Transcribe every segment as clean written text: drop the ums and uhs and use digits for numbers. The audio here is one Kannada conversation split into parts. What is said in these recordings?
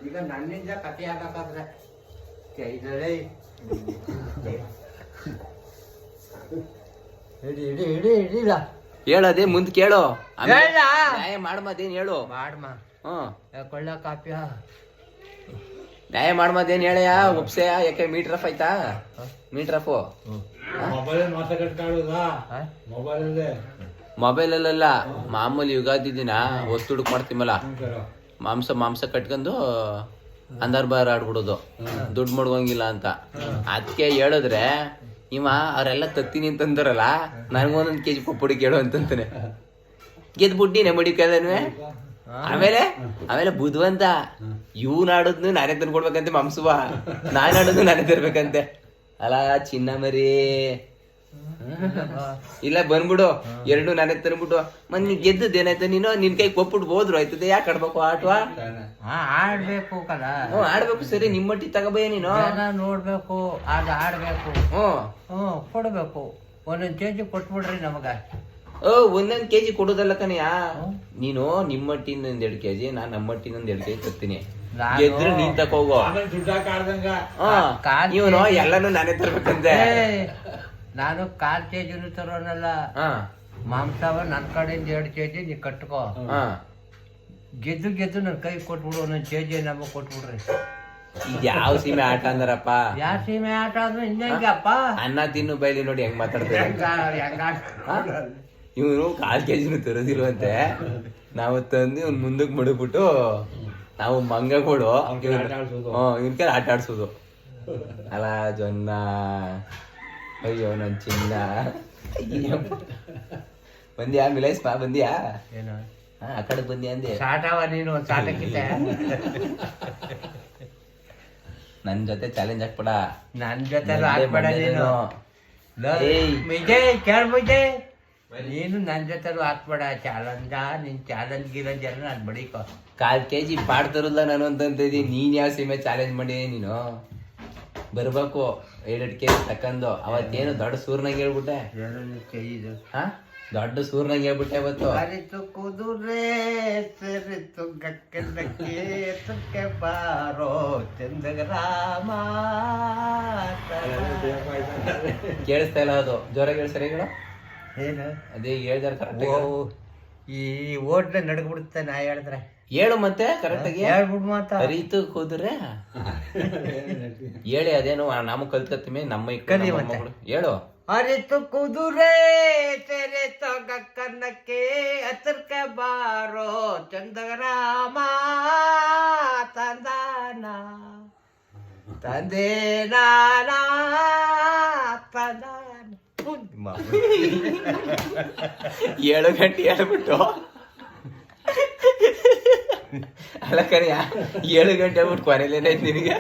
ಈಗ ನನ್ನಿಂದ ಕಥೆ ಆಗಕ್ಕಾದ್ರೆ ಹಿಡಿಲ್ಲ ಹೇಳದೆ ಮುಂದ್ ಕೇಳು ನ್ಯಾಯ ಮಾಡ್ಮದೇನ್ ಹೇಳು ಮಾಡಮ್ಮ ಹ್ಮ್ ಕೊಳ್ಳ ಕಾಪ್ಯ ನ್ಯಾಯ ಮಾಡ್ಮದೇನ್ ಹೇಳಯ್ಯ ಒಪ್ಸೆಯ ಯಾಕೆ ಮೀಟರ್ ಆಫ್ ಆಯ್ತಾ ಮೀಟರ್ ಆಫ್ ಮೊಬೈಲ್ ಅಲ್ಲ ಮಾಮೂಲಿ ಯುಗಾದಿ ದಿನ ವಸ್ತು ಹುಡುಕ್ ಮಾಡ್ತೀವಲ್ಲ ಮಾಂಸ ಕಟ್ಕೊಂಡು ಅಂದರ್ ಬಾರ್ ಆಡ್ಬಿಡೋದು ದುಡ್ಡು ಮಡ್ಗಂಗಿಲ್ಲ ಅಂತ ಅದಕ್ಕೆ ಹೇಳಿದ್ರೆ ಇವ ಅವರೆಲ್ಲ ತತ್ತೀನಿ ಅಂತಂದಾರಲ್ಲ ನನಗೊಂದೊಂದು ಕೆಜಿ ಪಪ್ಪುಡಿ ಕೇಳು ಅಂತಂತಾನೆ ಗೆದ್ಬಿಟ್ಟಿನೇ ಮಡಿಕಲ್ವೇ ಆಮೇಲೆ ಬುದ್ವಂತ ಇವ್ನ ಆಡೋದ್ನು ನಾನೇ ತಂದ್ಕೊಡ್ಬೇಕಂತೆ ಮಾಂಸವ ನಾನ್ ಆಡೋದು ನಾನೇ ತರ್ಬೇಕಂತೆ ಅಲ್ಲ ಚಿನ್ನ ಮರಿ ಇಲ್ಲ ಬಂದ್ಬಿಡು ಎರಡು ನಾನೇ ತಂದ್ಬಿಟ್ಟು ಮತ್ ನೀನ್ ಗೆದ್ದದ್ದೇನಾಯ್ತು ನೀನು ನಿನ್ ಕೈ ಕೊಟ್ಬಿಟ್ಟು ಹೋದ್ರು ಆಯ್ತದೆ ಯಾಕೆ ಆಡ್ಬೇಕು ಆಟವಾ ಆಡ್ಬೇಕು ಕಲ ಆಡ್ಬೇಕು ಸರಿ ನಿಮ್ಮಟ್ಟಿ ತಗೋಬಯ್ಯ ನೀನು ನೋಡ್ಬೇಕು ಅದು ಆಡ್ಬೇಕು ಕೊಡ್ಬೇಕು ಒಂದೊಂದ್ ಕೆಜಿ ಕೊಟ್ಬಿಡ್ರಿ ನಮಗ ಒಂದೊಂದ್ ಕೆಜಿ ಕೊಡೋದಲ್ಲ ಕಣಯ್ಯ ನೀನು ನಿಮ್ಮಟ್ಟಿನ 2 ಕೆಜಿ ನಾನ್ ನಮ್ಮಟ್ಟಿನ 2 ಕೆಜಿ ತರ್ತೀನಿ ಗೆದ್ರೆ ನೀನ್ ತಕೋಗೋ ಇವನು ಎಲ್ಲಾನು ನಾನೇ ತರ್ಬೇಕಂತೆ ನಾನು 1/4 ಕೆಜಿನೂ ತರೋನಲ್ಲ ಮಾಂಸವ ನನ್ ಕಡೆಯಿಂದ 2 ಕೆಜಿ ನೀ ಕಟ್ಕೋ ಗೆದ್ದು ನನ್ ಕೈ ಕೊಟ್ಬಿಡು ಒಂದೊಂದ್ ಕೆಜಿ ನಮಗ್ ಕೊಟ್ಬಿಡ್ರಿ ಯಾವ ಸೀಮೆ ಆಟ ಅಂದಾರಪ್ಪ ಯಾವ ಸೀಮೆ ಆಟ ಅಂದ್ರೆ ಹಿಂಗಪ್ಪ ಅನ್ನ ತಿನ್ನು ಬೈಲಿ ನೋಡಿ ಹೆಂಗ್ ಮಾತಾಡ್ತಾರೆ ಇವನು 1/4 ಕೆಜಿನೂ ತರೋದಿಲ್ವಂತೆ ನಾವು ತಂದು ಇವ್ನ ಮುಂದಕ್ಕೆ ಮಡಗ್ಬಿಟ್ಟು ನಾವು ಮಂಗ ಕೊಡು ಇವನ್ ಕೈ ಆಟ ಆಡ್ಸೋದು ಅಲ್ಲ ಜೊನ್ನ ಅಯ್ಯೋ ನನ್ ಚಿನ್ನ ಬಂದ್ಯಾ ಮಿಲೈಸ್ ಬಂದ್ಯಾ ಏನು ಆ ಕಡೆ ಬಂದ್ಯಾ ಅಂದೆ ಸಾಟವ ನೀನು ಸಾಟಕ್ಕಿಂತ ನನ್ ಜೊತೆ ಚಾಲೆಂಜ್ ಹಾಕ್ಬೇಡ ನನ್ ಜೊತೆ ಹಾಕ್ಬೇಡ ನೀನು ವಿಜಯ್ ಕೇಳ ವಿಜಯ್ ನೀನು ನನ್ ಜೊತೆ ಹಾಕ್ಬೇಡ ಚಾಲೆಂಜ ನಿನ್ ಚಾಲೆಂಜ್ ಗಿರಂಜ್ ಎಲ್ಲ ನಾನು ಬಡಿಕೋ 1/4 ಕೆಜಿ ಪಾಡ್ತಾರಲ್ಲ ನಾನು ಅಂತಂತಿದ್ದಿ ನೀನ್ ಯಾವ ಸೀಮೆ ಚಾಲೆಂಜ್ ಮಾಡಿ ನೀನು ಬರ್ಬೇಕು 2 ಕೆಜಿ ತಕ್ಕಂದು ಅವತ್ತೇನು ದೊಡ್ಡ ಸೂರ್ನಾಗ ಹೇಳ್ಬಿಟ್ಟೆ ದೊಡ್ಡ ಸೂರ್ನಾಗ ಹೇಳ್ಬಿಟ್ಟೆ ಅವತ್ತು ಅರಿತು ಕುದುರೆ ಸರಿತು ಗಕ್ಕನಕ್ಕೆ ಬಾರೋ ಚಂದಗ್ರಾಮ ಕೇಳಿಸ್ತಾ ಇಲ್ಲ ಅದು ಜೋರ ಕೇಳಿಸ್ತಾರೆ ಹೇಳು ಏನು ಅದೇ ಹೇಳ್ದಾರ ಕರೆಕ್ಟ್ ಈ ಓಡ್ಲೆ ನಡ್ಗ್ಬಿಡುತ್ತೆ ನಾ ಹೇಳಿದ್ರೆ ಹೇಳು ಮತ್ತೆ ಕರೆಕ್ಟ್ ಆಗಿ ಹೇಳ್ಬಿಡ್ ಮಾತಾ ಅರಿತು ಕುದುರೆ ಹೇಳಿ ಅದೇನು ನಾವು ಕಲ್ತ್ಕತ್ತೀವಿ ನಮ್ಮ ಮಕ್ಕಳು ಹೇಳು ಅರಿತು ಕುದುರೆ ತೆರೆ ತೊಗಕ್ಕನ್ನಕ್ಕೆ ಹತ್ರಕ್ಕೆ ಬಾರೋ ಚಂದಗ್ರಾಮ ತಂದಾನ ತಂದೆ ನಾನಾ ತಂದಾನ 7 ಗಂಟೆ ಹೇಳ್ಬಿಟ್ಟು ಅಲ್ಲ ಕರಿಯ 7 ಗಂಟೆ ಹೇಳ್ಬಿಟ್ಟು ಕೊನೆಲೇನಾಯ್ತು ನಿನಗೆ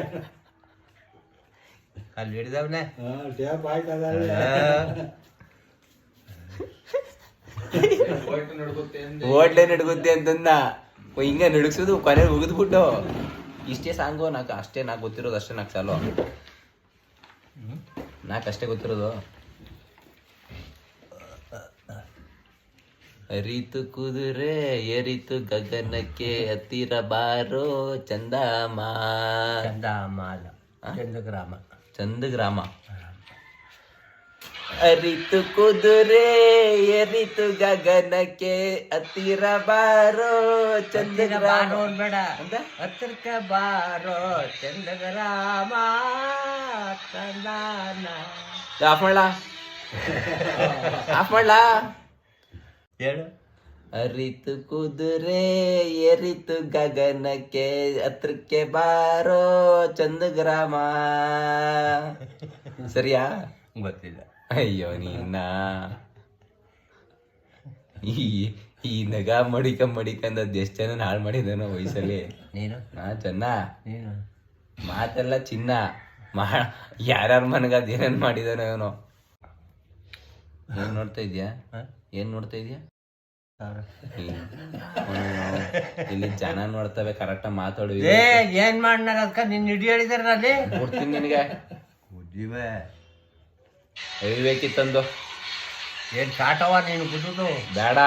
ಅಲ್ಲಿ ಹಿಡಿದವನೆ ಓಡ್ಲೆ ನಡ್ಗುತ್ತೆ ಅಂತಂದ ಹಿಂಗ ನಡುಗ್ಸೋದು ಕೊನೆ ಉಗಿದ್ಬಿಟ್ಟು ಇಷ್ಟೇ ಸಾಂಗು ನಾಕ್ ಗೊತ್ತಿರೋದು ಅಷ್ಟೇ ನಾಕ್ ಸಾಲು ಅಷ್ಟೇ ಗೊತ್ತಿರೋದು ಅರಿತು ಕುದುರೆ ಎರಿತು ಗಗನಕ್ಕೆ ಹತ್ತಿರ ಬಾರೋ ಚಂದಗ್ರಾಮ ಅರಿತು ಕುದುರೆ ಎರಿತು ಗಗನಕ್ಕೆ ಹತ್ತಿರ ಬಾರೋ ಚಂದಗ್ರಾಮ ಬೇಡ ಅಂತ ಹತ್ತಿರಕ್ಕೆ ಬಾರೋ ಚಂದಗ್ರಾಮ ತಂದಾನ ಆಫ್ ಮಾಡ್ಲಾ ಹೇಳು ಅರಿತು ಕುದುರೆ ಎರಿತು ಗಗನಕ್ಕೆ ಹತ್ರಕ್ಕೆ ಬಾರೋ ಚಂದಗ್ರಾಮ ಸರಿಯಾ ಗೊತ್ತಿಲ್ಲ ಅಯ್ಯೋ ನೀನ ಈ ನಗ ಮಡಿಕಂದದ್ದು ಎಷ್ಟು ಜನ ಹಾಳು ಮಾಡಿದಾನೋ ವಯಸ್ಸಲ್ಲಿ ನೀನು ಚೆನ್ನ ನೀನು ಮಾತೆಲ್ಲ ಚಿನ್ನ ಯಾರ್ಯಾರ ಮನೆಗೆ ಅದೇನೇನು ಮಾಡಿದಾನೋ ಇವನು ಏನ್ ನೋಡ್ತಾ ಇದ್ಯಾ ಇಲ್ಲಿ ಜನ ನೋಡ್ತವೆ ಕರೆಕ್ಟ್ ಮಾತಾಡುವ ಏನ್ ಮಾಡ್ನಾರ ಅದಕ್ಕ ನಿನ್ ಹಿಡಿ ಹೇಳಿದಾರ ಅಲ್ಲಿ ಕೊಡ್ತೀನಿ ನಿನಗೆ ವಿವೇಕಿತ್ತಂದು ಏನ್ ಕಾಟವ ನೀನು ಕುದುದು ಬೇಡ